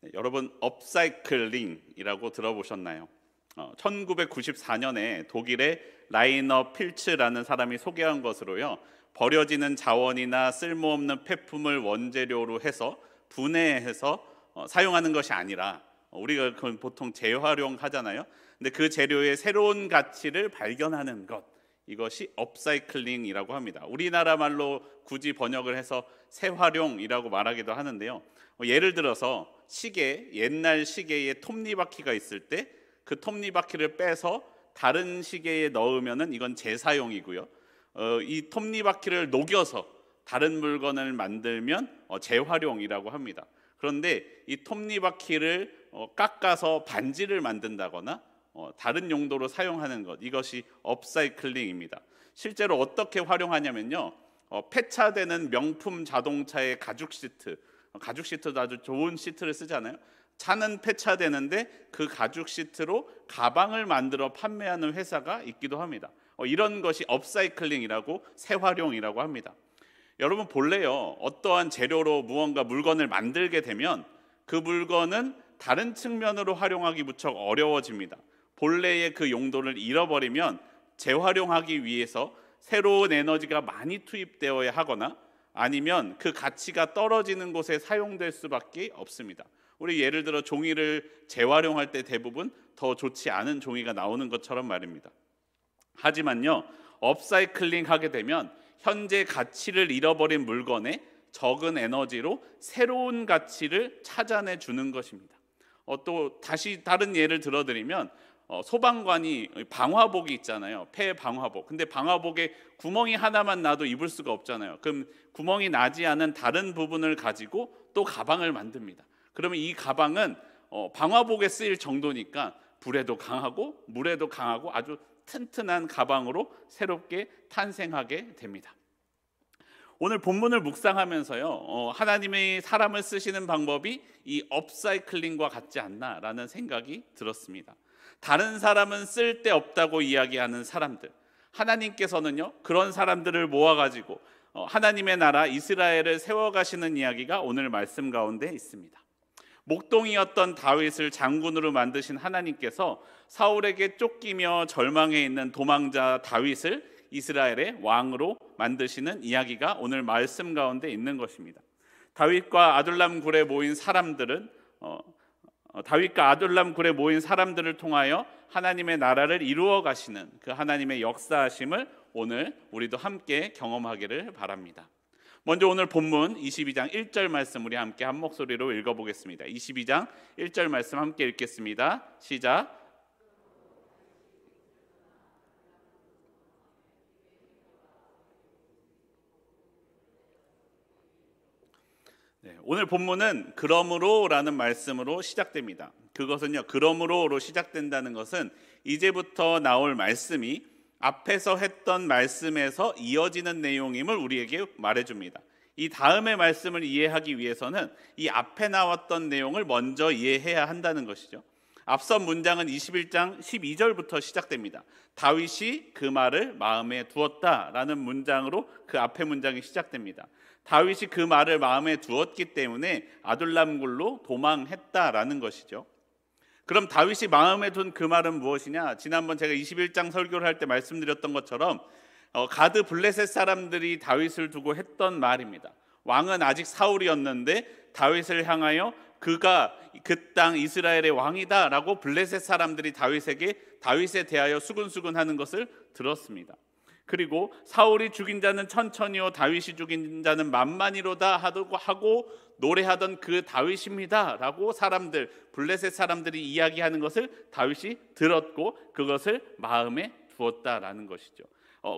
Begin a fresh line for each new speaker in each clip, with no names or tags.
네, 여러분 업사이클링이라고 들어보셨나요? 1994년에 독일의 라이너 필츠라는 사람이 소개한 것으로요, 버려지는 자원이나 쓸모없는 폐품을 원재료로 해서 분해해서 사용하는 것이 아니라, 우리가 그건 보통 재활용하잖아요. 근데 그 재료의 새로운 가치를 발견하는 것, 이것이 업사이클링이라고 합니다. 우리나라 말로 굳이 번역을 해서 재활용이라고 말하기도 하는데요. 예를 들어서 시계, 옛날 시계에 톱니바퀴가 있을 때 그 톱니바퀴를 빼서 다른 시계에 넣으면은 이건 재사용이고요. 이 톱니바퀴를 녹여서 다른 물건을 만들면 재활용이라고 합니다. 그런데 이 톱니바퀴를 깎아서 반지를 만든다거나 다른 용도로 사용하는 것, 이것이 업사이클링입니다. 실제로 어떻게 활용하냐면요, 폐차되는 명품 자동차의 가죽 시트, 가죽 시트도 아주 좋은 시트를 쓰잖아요. 차는 폐차되는데 그 가죽 시트로 가방을 만들어 판매하는 회사가 있기도 합니다. 이런 것이 업사이클링이라고, 재활용이라고 합니다. 여러분 본래요, 어떠한 재료로 무언가 물건을 만들게 되면 그 물건은 다른 측면으로 활용하기 무척 어려워집니다. 본래의 그 용도를 잃어버리면 재활용하기 위해서 새로운 에너지가 많이 투입되어야 하거나 아니면 그 가치가 떨어지는 곳에 사용될 수밖에 없습니다. 우리 예를 들어 종이를 재활용할 때 대부분 더 좋지 않은 종이가 나오는 것처럼 말입니다. 하지만요, 업사이클링 하게 되면 현재 가치를 잃어버린 물건에 적은 에너지로 새로운 가치를 찾아내 주는 것입니다. 또 다시 다른 예를 들어드리면 소방관이 방화복이 있잖아요. 폐 방화복. 근데 방화복에 구멍이 하나만 나도 입을 수가 없잖아요. 그럼 구멍이 나지 않은 다른 부분을 가지고 또 가방을 만듭니다. 그러면 이 가방은 방화복에 쓰일 정도니까 불에도 강하고 물에도 강하고 아주 튼튼한 가방으로 새롭게 탄생하게 됩니다. 오늘 본문을 묵상하면서요, 하나님이 사람을 쓰시는 방법이 이 업사이클링과 같지 않나라는 생각이 들었습니다. 다른 사람은 쓸데없다고 이야기하는 사람들, 하나님께서는요 그런 사람들을 모아가지고 하나님의 나라 이스라엘을 세워가시는 이야기가 오늘 말씀 가운데 있습니다. 목동이었던 다윗을 장군으로 만드신 하나님께서 사울에게 쫓기며 절망해 있는 도망자 다윗을 이스라엘의 왕으로 만드시는 이야기가 오늘 말씀 가운데 있는 것입니다. 다윗과 아둘람 굴에 모인 사람들을 통하여 하나님의 나라를 이루어 가시는 그 하나님의 역사하심을 오늘 우리도 함께 경험하기를 바랍니다. 먼저 오늘 본문 22장 1절 말씀 우리 함께 한 목소리로 읽어보겠습니다. 22장 1절 말씀 함께 읽겠습니다. 시작. 네, 오늘 본문은 그러므로라는 말씀으로 시작됩니다. 그것은요, 그러므로로 시작된다는 것은 이제부터 나올 말씀이 앞에서 했던 말씀에서 이어지는 내용임을 우리에게 말해줍니다. 이 다음의 말씀을 이해하기 위해서는 이 앞에 나왔던 내용을 먼저 이해해야 한다는 것이죠. 앞선 문장은 21장 12절부터 시작됩니다. 다윗이 그 말을 마음에 두었다라는 문장으로 그 앞에 문장이 시작됩니다. 다윗이 그 말을 마음에 두었기 때문에 아둘람굴로 도망했다라는 것이죠. 그럼 다윗이 마음에 둔 그 말은 무엇이냐? 지난번 제가 21장 설교를 할 때 말씀드렸던 것처럼 가드 블레셋 사람들이 다윗을 두고 했던 말입니다. 왕은 아직 사울이었는데 다윗을 향하여 그가 그 땅 이스라엘의 왕이다 라고 블레셋 사람들이 다윗에 대하여 수군수군하는 것을 들었습니다. 그리고 사울이 죽인 자는 천천히요 다윗이 죽인 자는 만만히로다 하고 노래하던 그 다윗입니다 라고 블레셋 사람들이 이야기하는 것을 다윗이 들었고 그것을 마음에 두었다라는 것이죠.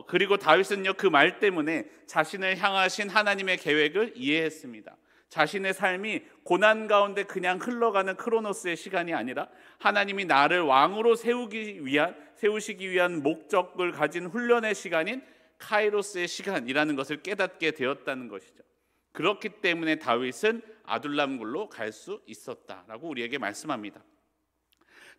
그리고 다윗은요 그 말 때문에 자신을 향하신 하나님의 계획을 이해했습니다. 자신의 삶이 고난 가운데 그냥 흘러가는 크로노스의 시간이 아니라 하나님이 나를 왕으로 세우시기 위한 목적을 가진 훈련의 시간인 카이로스의 시간이라는 것을 깨닫게 되었다는 것이죠. 그렇기 때문에 다윗은 아둘람굴로 갈 수 있었다라고 우리에게 말씀합니다.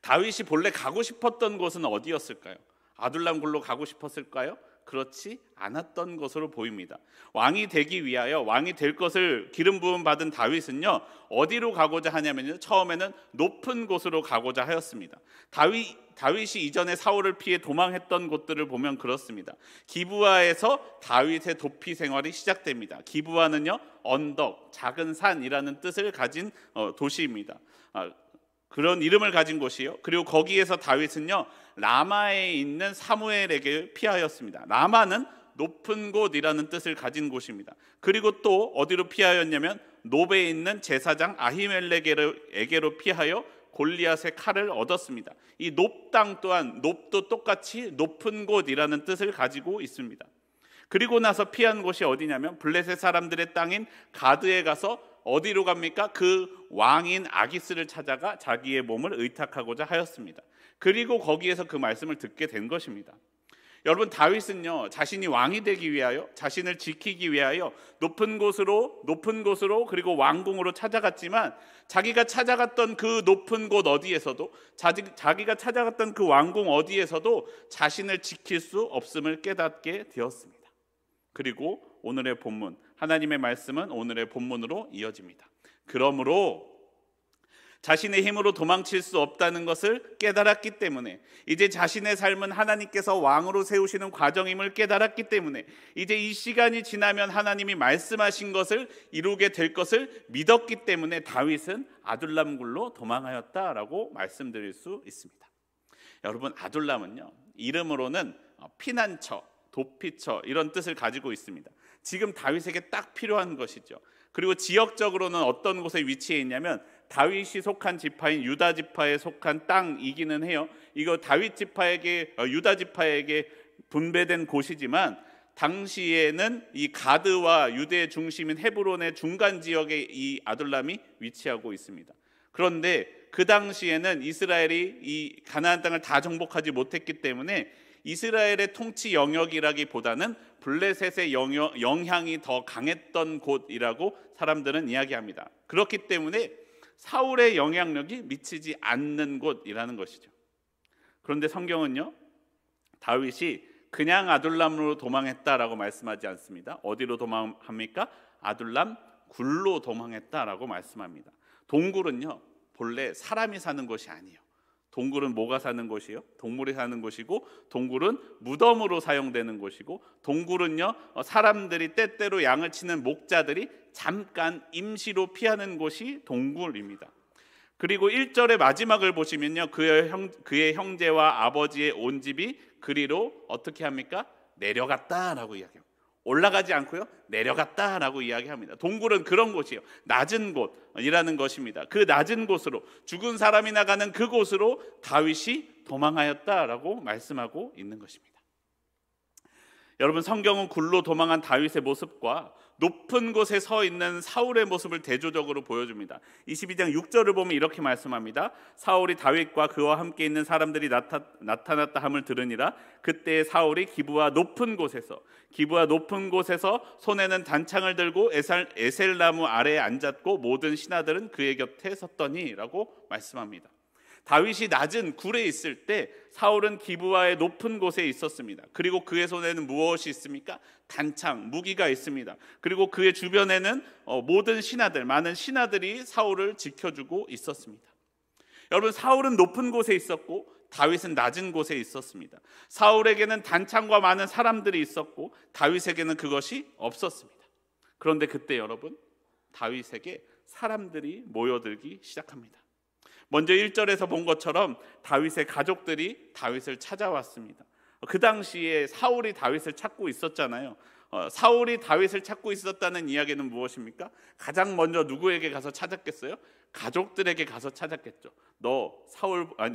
다윗이 본래 가고 싶었던 곳은 어디였을까요? 아둘람굴로 가고 싶었을까요? 그렇지 않았던 것으로 보입니다. 왕이 되기 위하여 왕이 될 것을 기름 부음 받은 다윗은요, 어디로 가고자 하냐면요, 처음에는 높은 곳으로 가고자 하였습니다. 다윗이 이전에 사울을 피해 도망했던 곳들을 보면 그렇습니다. 기브아에서 다윗의 도피 생활이 시작됩니다. 기브아는요, 언덕, 작은 산이라는 뜻을 가진 도시입니다. 그런 이름을 가진 곳이요. 그리고 거기에서 다윗은요, 라마에 있는 사무엘에게 피하였습니다. 라마는 높은 곳이라는 뜻을 가진 곳입니다. 그리고 또 어디로 피하였냐면 노베에 있는 제사장 아히멜렉에게로 피하여 골리앗의 칼을 얻었습니다. 이 높 땅 또한 높도 똑같이 높은 곳이라는 뜻을 가지고 있습니다. 그리고 나서 피한 곳이 어디냐면 블레셋 사람들의 땅인 가드에 가서 어디로 갑니까? 그 왕인 아기스를 찾아가 자기의 몸을 의탁하고자 하였습니다. 그리고 거기에서 그 말씀을 듣게 된 것입니다. 여러분, 다윗은요, 자신이 왕이 되기 위하여, 자신을 지키기 위하여 높은 곳으로 그리고 왕궁으로 찾아갔지만, 자기가 찾아갔던 그 높은 곳 어디에서도, 자기가 찾아갔던 그 왕궁 어디에서도 자신을 지킬 수 없음을 깨닫게 되었습니다. 그리고 오늘의 본문, 하나님의 말씀은 오늘의 본문으로 이어집니다. 그러므로 자신의 힘으로 도망칠 수 없다는 것을 깨달았기 때문에, 이제 자신의 삶은 하나님께서 왕으로 세우시는 과정임을 깨달았기 때문에, 이제 이 시간이 지나면 하나님이 말씀하신 것을 이루게 될 것을 믿었기 때문에 다윗은 아둘람 굴로 도망하였다라고 말씀드릴 수 있습니다. 여러분, 아둘람은요, 이름으로는 피난처, 도피처 이런 뜻을 가지고 있습니다. 지금 다윗에게 딱 필요한 것이죠. 그리고 지역적으로는 어떤 곳에 위치해 있냐면 다윗이 속한 지파인 유다 지파에 속한 땅이기는 해요. 이거 다윗 지파에게, 유다 지파에게 분배된 곳이지만 당시에는 이 가드와 유대의 중심인 헤브론의 중간 지역에 이 아둘람이 위치하고 있습니다. 그런데 그 당시에는 이스라엘이 이 가나안 땅을 다 정복하지 못했기 때문에 이스라엘의 통치 영역이라기보다는 블레셋의 영향이 더 강했던 곳이라고 사람들은 이야기합니다. 그렇기 때문에 사울의 영향력이 미치지 않는 곳이라는 것이죠. 그런데 성경은요, 다윗이 그냥 아둘람으로 도망했다라고 말씀하지 않습니다. 어디로 도망합니까? 아둘람 굴로 도망했다라고 말씀합니다. 동굴은요, 본래 사람이 사는 곳이 아니에요. 동굴은 뭐가 사는 곳이요? 동물이 사는 곳이고, 동굴은 무덤으로 사용되는 곳이고, 동굴은요, 사람들이 때때로 양을 치는 목자들이 잠깐 임시로 피하는 곳이 동굴입니다. 그리고 1절의 마지막을 보시면요, 그의 형제와 아버지의 온 집이 그리로 어떻게 합니까? 내려갔다라고 이야기합니다. 올라가지 않고요, 내려갔다라고 이야기합니다. 동굴은 그런 곳이에요. 낮은 곳이라는 것입니다. 그 낮은 곳으로, 죽은 사람이 나가는 그곳으로 다윗이 도망하였다라고 말씀하고 있는 것입니다. 여러분, 성경은 굴로 도망한 다윗의 모습과 높은 곳에 서 있는 사울의 모습을 대조적으로 보여줍니다. 22장 6절을 보면 이렇게 말씀합니다. 사울이 다윗과 그와 함께 있는 사람들이 나타났다 함을 들으니라. 그때 사울이 기브아 높은 곳에서 손에는 단창을 들고 에셀나무 아래에 앉았고 모든 신하들은 그의 곁에 섰더니라고 말씀합니다. 다윗이 낮은 굴에 있을 때 사울은 기브아의 높은 곳에 있었습니다. 그리고 그의 손에는 무엇이 있습니까? 단창, 무기가 있습니다. 그리고 그의 주변에는 모든 신하들, 많은 신하들이 사울을 지켜주고 있었습니다. 여러분, 사울은 높은 곳에 있었고 다윗은 낮은 곳에 있었습니다. 사울에게는 단창과 많은 사람들이 있었고 다윗에게는 그것이 없었습니다. 그런데 그때 여러분, 다윗에게 사람들이 모여들기 시작합니다. 먼저 1절에서 본 것처럼 다윗의 가족들이 다윗을 찾아왔습니다. 그 당시에 사울이 다윗을 찾고 있었잖아요. 사울이 다윗을 찾고 있었다는 이야기는 무엇입니까? 가장 먼저 누구에게 가서 찾았겠어요? 가족들에게 가서 찾았겠죠. 너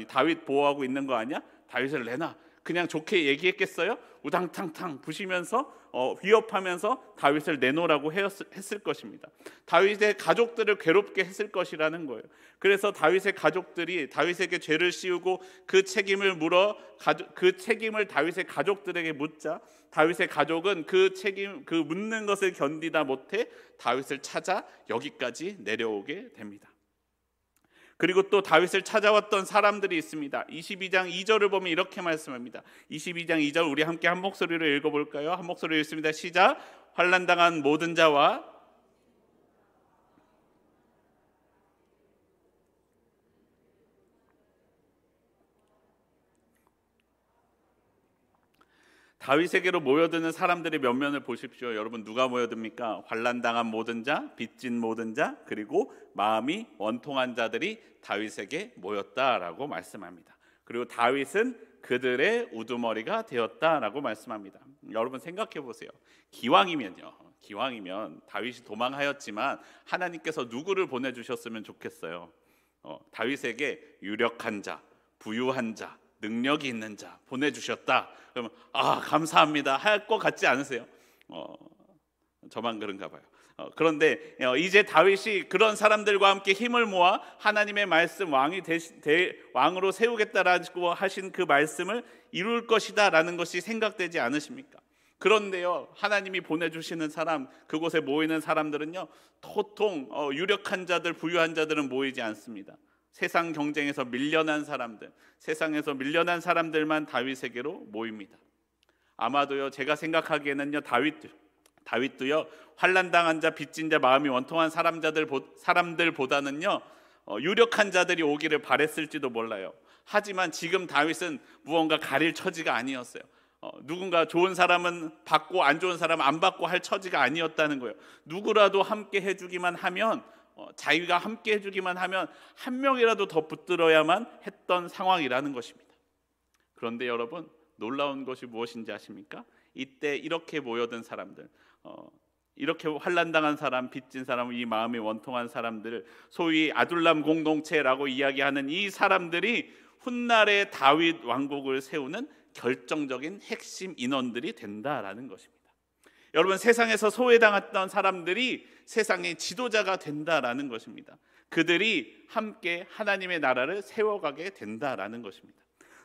다윗 보호하고 있는 거 아니야? 다윗을 내놔. 그냥 좋게 얘기했겠어요? 우당탕탕 부시면서 위협하면서 다윗을 내놓으라고 했을 것입니다. 다윗의 가족들을 괴롭게 했을 것이라는 거예요. 그래서 다윗의 가족들이 다윗에게 죄를 씌우고 그 책임을 다윗의 가족들에게 묻자 다윗의 가족은 그 묻는 것을 견디다 못해 다윗을 찾아 여기까지 내려오게 됩니다. 그리고 또 다윗을 찾아왔던 사람들이 있습니다. 22장 2절을 보면 이렇게 말씀합니다. 22장 2절 우리 함께 한 목소리로 읽어볼까요? 한 목소리로 읽습니다. 시작. 환난당한 모든 자와 다윗에게로 모여드는 사람들의 면면을 보십시오. 여러분, 누가 모여듭니까? 환난당한 모든 자, 빚진 모든 자, 그리고 마음이 원통한 자들이 다윗에게 모였다라고 말씀합니다. 그리고 다윗은 그들의 우두머리가 되었다라고 말씀합니다. 여러분, 생각해 보세요. 기왕이면 다윗이 도망하였지만 하나님께서 누구를 보내주셨으면 좋겠어요. 다윗에게 유력한 자, 부유한 자, 능력이 있는 자 보내주셨다. 그러면 감사합니다 할 것 같지 않으세요? 저만 그런가 봐요. 그런데 이제 다윗이 그런 사람들과 함께 힘을 모아 하나님의 말씀 왕으로 세우겠다라고 하신 그 말씀을 이룰 것이다 라는 것이 생각되지 않으십니까? 그런데요, 하나님이 보내주시는 사람, 그곳에 모이는 사람들은요, 도통 유력한 자들, 부유한 자들은 모이지 않습니다. 세상 경쟁에서 밀려난 사람들, 세상에서 밀려난 사람들만 다윗에게로 모입니다. 아마도요, 제가 생각하기에는요, 다윗도요, 환난당한 자, 빚진 자, 마음이 원통한 사람들보다는요, 유력한 자들이 오기를 바랬을지도 몰라요. 하지만 지금 다윗은 무언가 가릴 처지가 아니었어요. 누군가 좋은 사람은 받고 안 좋은 사람은 안 받고 할 처지가 아니었다는 거예요. 누구라도 함께 해주기만 하면, 자기가 함께 해주기만 하면 한 명이라도 더 붙들어야만 했던 상황이라는 것입니다. 그런데 여러분, 놀라운 것이 무엇인지 아십니까? 이때 이렇게 모여든 사람들, 이렇게 환난당한 사람, 빚진 사람, 이 마음이 원통한 사람들, 소위 아둘람 공동체라고 이야기하는 이 사람들이 훗날의 다윗 왕국을 세우는 결정적인 핵심 인원들이 된다라는 것입니다. 여러분, 세상에서 소외당했던 사람들이 세상의 지도자가 된다라는 것입니다. 그들이 함께 하나님의 나라를 세워가게 된다라는 것입니다.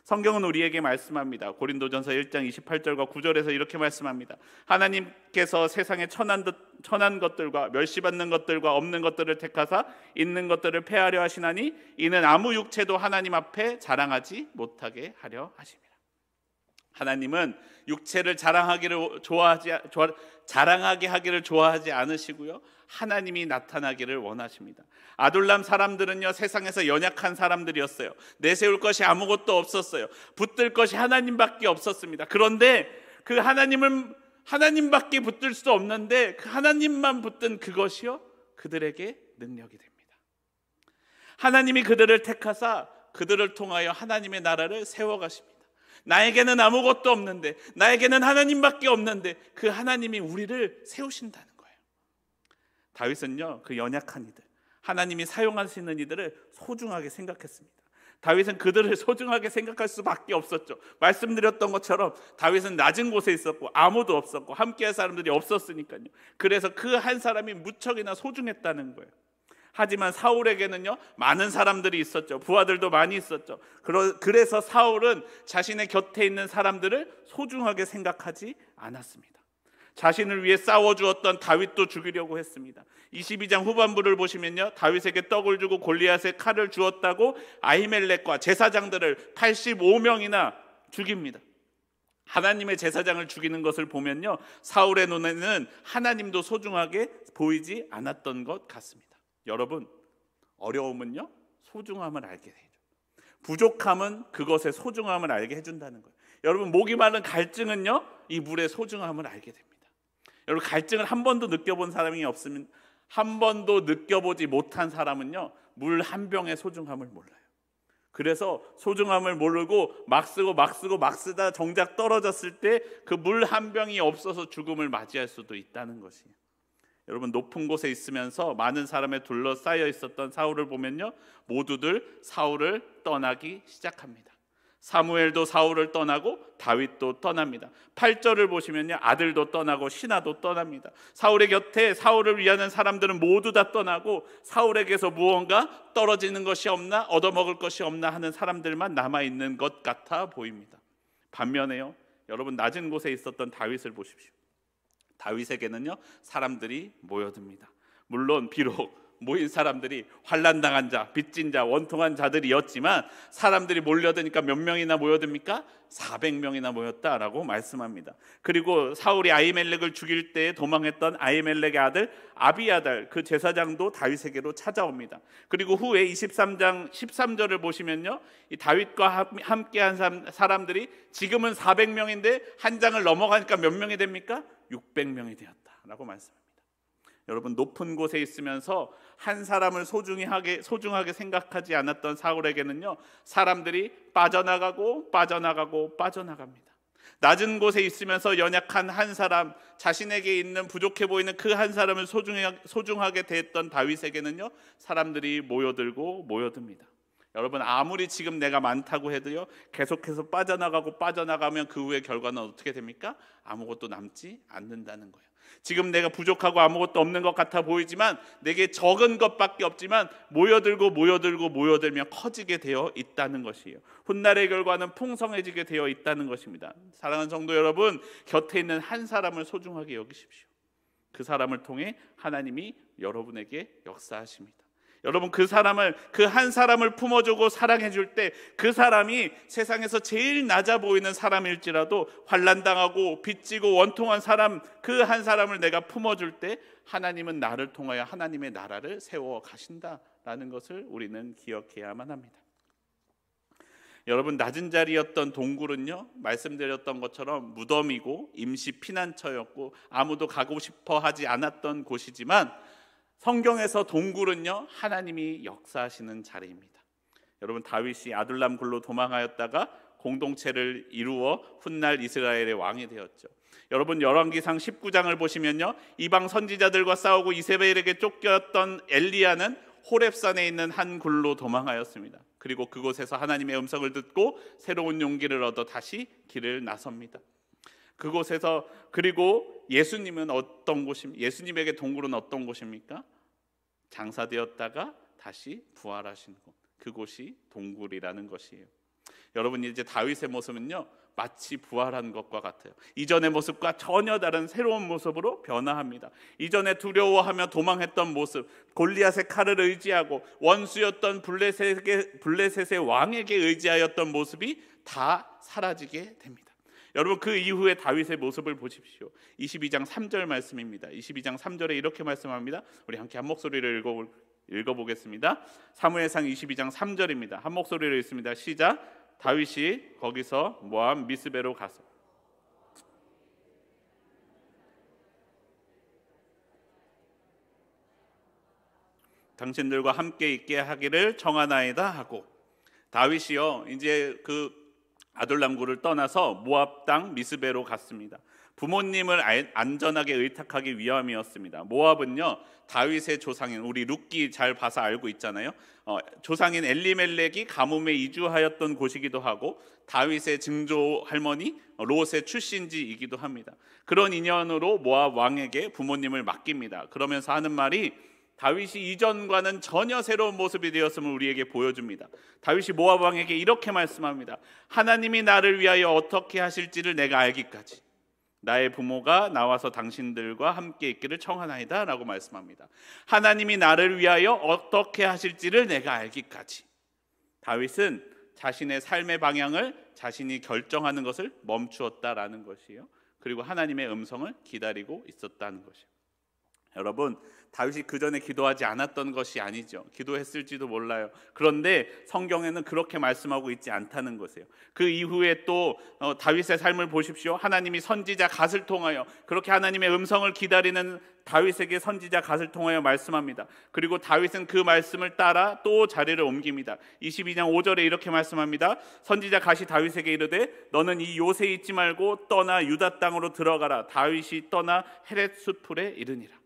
성경은 우리에게 말씀합니다. 고린도전서 1장 28절과 9절에서 이렇게 말씀합니다. 하나님께서 세상에 천한 것들과 멸시받는 것들과 없는 것들을 택하사 있는 것들을 폐하려 하시나니 이는 아무 육체도 하나님 앞에 자랑하지 못하게 하려 하십니다. 하나님은 육체를 자랑하게 하기를 좋아하지 않으시고요, 하나님이 나타나기를 원하십니다. 아둘람 사람들은요, 세상에서 연약한 사람들이었어요. 내세울 것이 아무것도 없었어요. 붙들 것이 하나님밖에 없었습니다. 그런데 그 하나님밖에 붙들 수 없는데 그 하나님만 붙든 그것이요, 그들에게 능력이 됩니다. 하나님이 그들을 택하사 그들을 통하여 하나님의 나라를 세워가십니다. 나에게는 아무것도 없는데, 나에게는 하나님밖에 없는데 그 하나님이 우리를 세우신다는 거예요. 다윗은요, 그 연약한 이들, 하나님이 사용하시는 이들을 소중하게 생각했습니다. 다윗은 그들을 소중하게 생각할 수밖에 없었죠. 말씀드렸던 것처럼 다윗은 낮은 곳에 있었고 아무도 없었고 함께할 사람들이 없었으니까요. 그래서 그 한 사람이 무척이나 소중했다는 거예요. 하지만 사울에게는요, 많은 사람들이 있었죠. 부하들도 많이 있었죠. 그래서 사울은 자신의 곁에 있는 사람들을 소중하게 생각하지 않았습니다. 자신을 위해 싸워주었던 다윗도 죽이려고 했습니다. 22장 후반부를 보시면요, 다윗에게 떡을 주고 골리앗의 칼을 주었다고 아히멜렉과 제사장들을 85명이나 죽입니다. 하나님의 제사장을 죽이는 것을 보면요, 사울의 눈에는 하나님도 소중하게 보이지 않았던 것 같습니다. 여러분, 어려움은요, 소중함을 알게 해줘. 부족함은 그것의 소중함을 알게 해준다는 거예요. 여러분, 목이 마른 갈증은요, 이 물의 소중함을 알게 됩니다. 여러분, 갈증을 한 번도 느껴본 사람이 없으면, 한 번도 느껴보지 못한 사람은요, 물 한 병의 소중함을 몰라요. 그래서 소중함을 모르고 막 쓰다 정작 떨어졌을 때 그 물 한 병이 없어서 죽음을 맞이할 수도 있다는 것이에요. 여러분, 높은 곳에 있으면서 많은 사람에 둘러싸여 있었던 사울을 보면요, 모두들 사울을 떠나기 시작합니다. 사무엘도 사울을 떠나고 다윗도 떠납니다. 8절을 보시면요, 아들도 떠나고 신하도 떠납니다. 사울의 곁에 사울을 위하는 사람들은 모두 다 떠나고 사울에게서 무언가 떨어지는 것이 없나, 얻어먹을 것이 없나 하는 사람들만 남아있는 것 같아 보입니다. 반면에요, 여러분, 낮은 곳에 있었던 다윗을 보십시오. 다윗에게는요, 사람들이 모여듭니다. 물론 비록 모인 사람들이 환난당한 자, 빚진 자, 원통한 자들이었지만 사람들이 몰려드니까 몇 명이나 모여듭니까? 400명이나 모였다라고 말씀합니다. 그리고 사울이 아히멜렉을 죽일 때 도망했던 아히멜렉의 아들 아비아달 그 제사장도 다윗에게로 찾아옵니다. 그리고 후에 23장 13절을 보시면요, 이 다윗과 함께한 사람들이 지금은 400명인데 한 장을 넘어가니까 몇 명이 됩니까? 600명이 되었다라고 말씀합니다. 여러분, 높은 곳에 있으면서 한 사람을 소중하게 생각하지 않았던 사울에게는요, 사람들이 빠져나갑니다. 낮은 곳에 있으면서 연약한 한 사람, 자신에게 있는 부족해 보이는 그 한 사람을 소중하게 대했던 다윗에게는요, 사람들이 모여듭니다. 여러분, 아무리 지금 내가 많다고 해도요, 계속해서 빠져나가면 그 후의 결과는 어떻게 됩니까? 아무것도 남지 않는다는 거예요. 지금 내가 부족하고 아무것도 없는 것 같아 보이지만 내게 적은 것밖에 없지만 모여들면 커지게 되어 있다는 것이에요. 훗날의 결과는 풍성해지게 되어 있다는 것입니다. 사랑하는 성도 여러분, 곁에 있는 한 사람을 소중하게 여기십시오. 그 사람을 통해 하나님이 여러분에게 역사하십니다. 여러분, 그 한 사람을 품어주고 사랑해 줄 때 그 사람이 세상에서 제일 낮아 보이는 사람일지라도 환난당하고 빚지고 원통한 사람, 그 한 사람을 내가 품어줄 때 하나님은 나를 통하여 하나님의 나라를 세워 가신다라는 것을 우리는 기억해야만 합니다. 여러분, 낮은 자리였던 동굴은요, 말씀드렸던 것처럼 무덤이고 임시 피난처였고 아무도 가고 싶어 하지 않았던 곳이지만 성경에서 동굴은요, 하나님이 역사하시는 자리입니다. 여러분, 다윗이 아둘람 굴로 도망하였다가 공동체를 이루어 훗날 이스라엘의 왕이 되었죠. 여러분, 열왕기상 19장을 보시면요, 이방 선지자들과 싸우고 이세벨에게 쫓겼던 엘리야는 호렙산에 있는 한 굴로 도망하였습니다. 그리고 그곳에서 하나님의 음성을 듣고 새로운 용기를 얻어 다시 길을 나섭니다. 그곳에서, 그리고 예수님에게 동굴은 어떤 곳입니까? 장사되었다가 다시 부활하신 곳, 그곳이 동굴이라는 것이에요. 여러분, 이제 다윗의 모습은요, 마치 부활한 것과 같아요. 이전의 모습과 전혀 다른 새로운 모습으로 변화합니다. 이전에 두려워하며 도망했던 모습, 골리앗의 칼을 의지하고 원수였던 블레셋의 왕에게 의지하였던 모습이 다 사라지게 됩니다. 여러분, 그 이후에 다윗의 모습을 보십시오. 22장 3절 말씀입니다. 22장 3절에 이렇게 말씀합니다. 우리 함께 한 목소리를 읽어보겠습니다. 사무엘상 22장 3절입니다. 한 목소리로 읽습니다. 시작. 다윗이 거기서 모압 미스베로 가서 당신들과 함께 있게 하기를 청하나이다 하고, 다윗이요, 이제 그 아둘람굴을 떠나서 모압 땅 미스베로 갔습니다. 부모님을 안전하게 의탁하기 위함이었습니다. 모압은요, 다윗의 조상인, 우리 룻기 잘 봐서 알고 있잖아요. 조상인 엘리멜렉이 가뭄에 이주하였던 곳이기도 하고 다윗의 증조 할머니 롯의 출신지이기도 합니다. 그런 인연으로 모압 왕에게 부모님을 맡깁니다. 그러면서 하는 말이, 다윗이 이전과는 전혀 새로운 모습이 되었음을 우리에게 보여줍니다. 다윗이 모압 왕에게 이렇게 말씀합니다. 하나님이 나를 위하여 어떻게 하실지를 내가 알기까지 나의 부모가 나와서 당신들과 함께 있기를 청하나이다 라고 말씀합니다. 하나님이 나를 위하여 어떻게 하실지를 내가 알기까지. 다윗은 자신의 삶의 방향을 자신이 결정하는 것을 멈추었다라는 것이에요. 그리고 하나님의 음성을 기다리고 있었다는 것이에요. 여러분, 다윗이 그 전에 기도하지 않았던 것이 아니죠. 기도했을지도 몰라요. 그런데 성경에는 그렇게 말씀하고 있지 않다는 것이에요. 그 이후에 또 다윗의 삶을 보십시오. 하나님이 선지자 갓을 통하여, 그렇게 하나님의 음성을 기다리는 다윗에게 선지자 갓을 통하여 말씀합니다. 그리고 다윗은 그 말씀을 따라 또 자리를 옮깁니다. 22장 5절에 이렇게 말씀합니다. 선지자 갓이 다윗에게 이르되 너는 이 요새에 있지 말고 떠나 유다 땅으로 들어가라. 다윗이 떠나 헤렛 숫풀에 이르니라.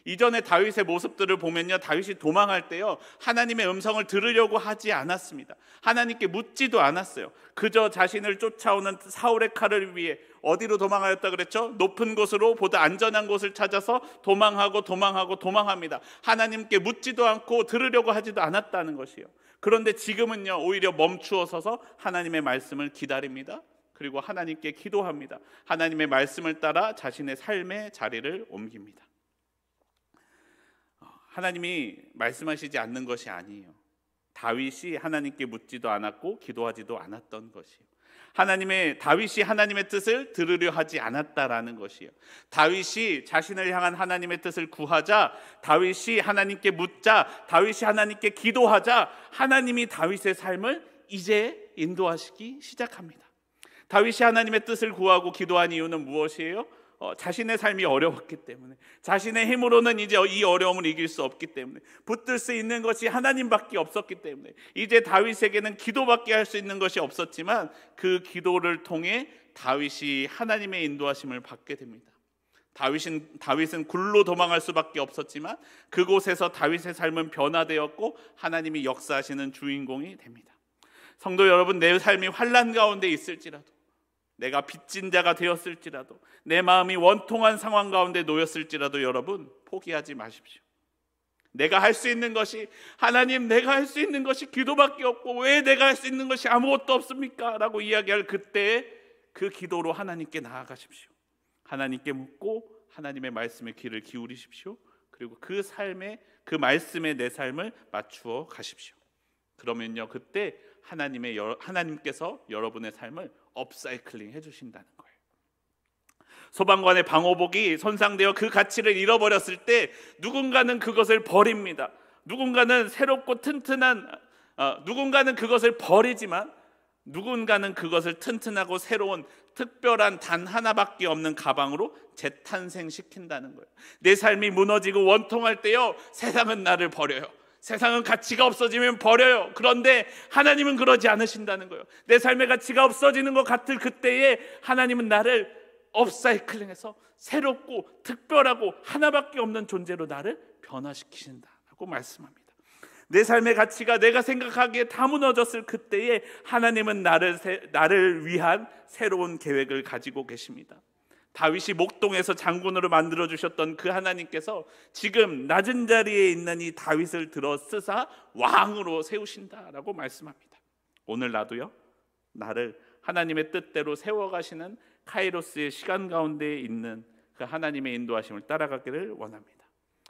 이전에 다윗의 모습들을 보면요, 다윗이 도망할 때요, 하나님의 음성을 들으려고 하지 않았습니다. 하나님께 묻지도 않았어요. 그저 자신을 쫓아오는 사울의 칼을 위해 어디로 도망하였다 그랬죠? 높은 곳으로, 보다 안전한 곳을 찾아서 도망합니다. 하나님께 묻지도 않고 들으려고 하지도 않았다는 것이에요. 그런데 지금은요, 오히려 멈추어 서서 하나님의 말씀을 기다립니다. 그리고 하나님께 기도합니다. 하나님의 말씀을 따라 자신의 삶의 자리를 옮깁니다. 하나님이 말씀하시지 않는 것이 아니에요. 다윗이 하나님께 묻지도 않았고 기도하지도 않았던 것이에요. 다윗이 하나님의 뜻을 들으려 하지 않았다라는 것이에요. 다윗이 자신을 향한 하나님의 뜻을 구하자, 다윗이 하나님께 묻자, 다윗이 하나님께 기도하자, 하나님이 다윗의 삶을 이제 인도하시기 시작합니다. 다윗이 하나님의 뜻을 구하고 기도한 이유는 무엇이에요? 자신의 삶이 어려웠기 때문에, 자신의 힘으로는 이제 이 어려움을 이길 수 없기 때문에, 붙들 수 있는 것이 하나님밖에 없었기 때문에, 이제 다윗에게는 기도밖에 할 수 있는 것이 없었지만 그 기도를 통해 다윗이 하나님의 인도하심을 받게 됩니다. 다윗은 굴로 도망할 수밖에 없었지만 그곳에서 다윗의 삶은 변화되었고 하나님이 역사하시는 주인공이 됩니다. 성도 여러분, 내 삶이 환난 가운데 있을지라도, 내가 빚진 자가 되었을지라도, 내 마음이 원통한 상황 가운데 놓였을지라도 여러분 포기하지 마십시오. 내가 할 수 있는 것이, 하나님 내가 할 수 있는 것이 기도밖에 없고 왜 내가 할 수 있는 것이 아무것도 없습니까? 라고 이야기할 그때에 그 기도로 하나님께 나아가십시오. 하나님께 묻고 하나님의 말씀에 귀를 기울이십시오. 그리고 그 말씀에 내 삶을 맞추어 가십시오. 그러면요, 그때 하나님께서 여러분의 삶을 업사이클링 해주신다는 거예요. 소방관의 방호복이 손상되어 그 가치를 잃어버렸을 때 누군가는 그것을 버립니다. 누군가는 새롭고 튼튼한 누군가는 그것을 버리지만 누군가는 그것을 튼튼하고 새로운 특별한 단 하나밖에 없는 가방으로 재탄생시킨다는 거예요. 내 삶이 무너지고 원통할 때요, 세상은 나를 버려요. 세상은 가치가 없어지면 버려요. 그런데 하나님은 그러지 않으신다는 거예요. 내 삶의 가치가 없어지는 것 같을 그때에 하나님은 나를 업사이클링해서 새롭고 특별하고 하나밖에 없는 존재로 나를 변화시키신다라고 말씀합니다. 내 삶의 가치가 내가 생각하기에 다 무너졌을 그때에 하나님은 나를 위한 새로운 계획을 가지고 계십니다. 다윗이 목동에서 장군으로 만들어 주셨던 그 하나님께서 지금 낮은 자리에 있는 이 다윗을 들어 쓰사 왕으로 세우신다라고 말씀합니다. 오늘 나도요, 나를 하나님의 뜻대로 세워가시는 카이로스의 시간 가운데 있는 그 하나님의 인도하심을 따라가기를 원합니다.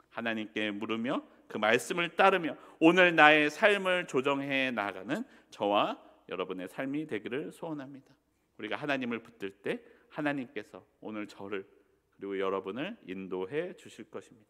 하나님께 물으며 그 말씀을 따르며 오늘 나의 삶을 조정해 나가는 저와 여러분의 삶이 되기를 소원합니다. 우리가 하나님을 붙들 때 하나님께서 오늘 저를 그리고 여러분을 인도해 주실 것입니다.